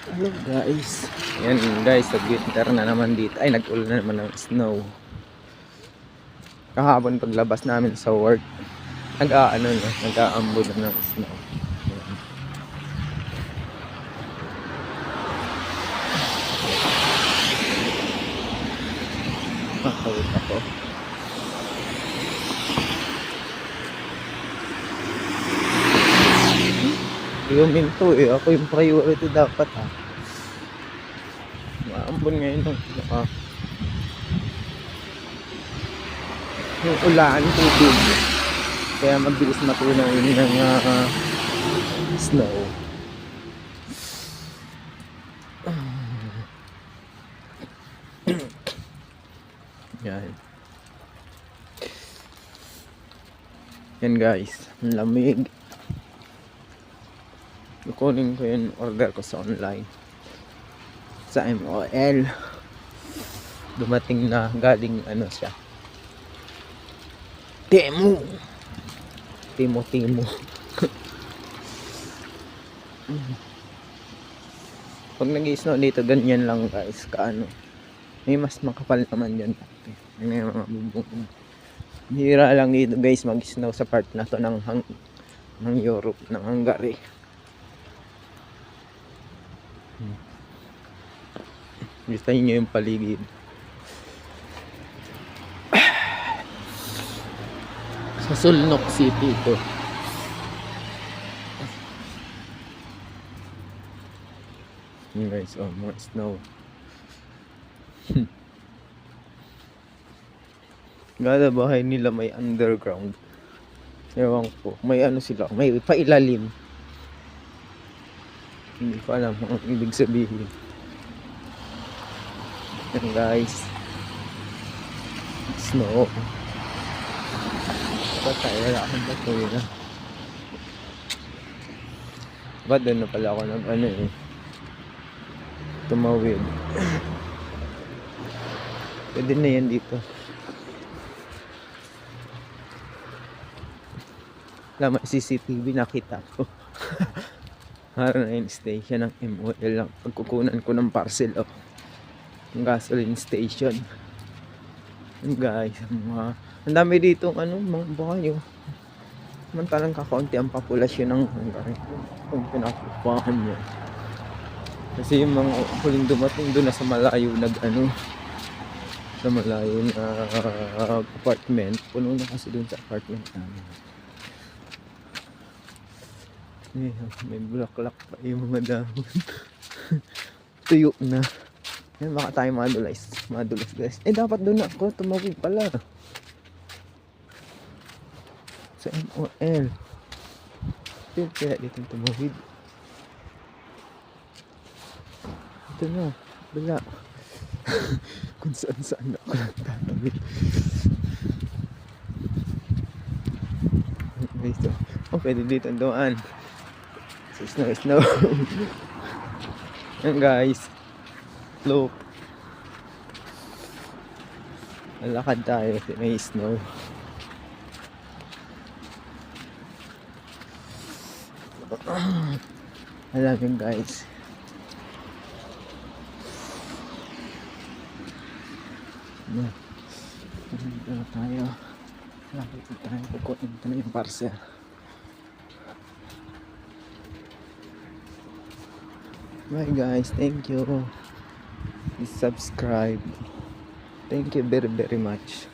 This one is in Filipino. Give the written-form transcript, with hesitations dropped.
Hello guys. Ayan guys, nag-winter na naman dito. Ay, nag-ulan na naman ng snow. Kahapon paglabas namin sa work, nag-aambon na ng snow. Ayan. Nakawit ako. Huminto eh. Ako yung priority dapat ha. Maambon ngayon ng yung ulan, tubig. Kaya mabilis matunaw yun ng snow. Yan. Yan guys, ang lamig. Kukunin ko yung order ko sa online sa MOL. Dumating na galing ano siya, Temu. Pag nag-i-snow dito ganyan lang guys, kaano may mas makapal naman dyan. May mga bubong. Hira lang dito guys mag-snow sa part na to ng Europe, ng Hungary. Gusto niyo yung paligid. Sa Sulnok City ito. Yun guys, oh, more snow. Gada bahay nila may underground. Ewan ko, may ano sila, may pailalim. Hindi ko alam ang ibig sabihin. Yan guys, snow. Patay, wala akong batuloy na. Ba't doon na pala ako nag ano eh, tumawid. Pwede na yan dito. Wala, may CCTV nakita ko. Harang na yung station ng MOL lang. Pagkukunan ko ng parcel o yung gasoline station. Yung guys, ang dami dito ano, mga bayo. Samantalang kakaunti ang populasyon ng Hungary. Kung pinakupahan niya. Kasi yung mga huling dumating doon na sa malayo sa malayo na apartment. Puno na kasi doon sa apartment namin. May bulaklak pa yung mga dahon. Tuyo na. Yan, baka tayo madulas guys. Eh dapat doon ako tumawid pala sa MOL. Kaya dito tumawid. Ito na, bala. Kung saan ako nagtatawid. Dito. Oh, pwede dito doon. Snow. Yan guys. Look. Lalakad tayo. May snow. Alam yun guys. Dito na tayo. Lapit na tayo. Kukunin ito na yung parcel. Bye guys, thank you. Please subscribe. Thank you very much.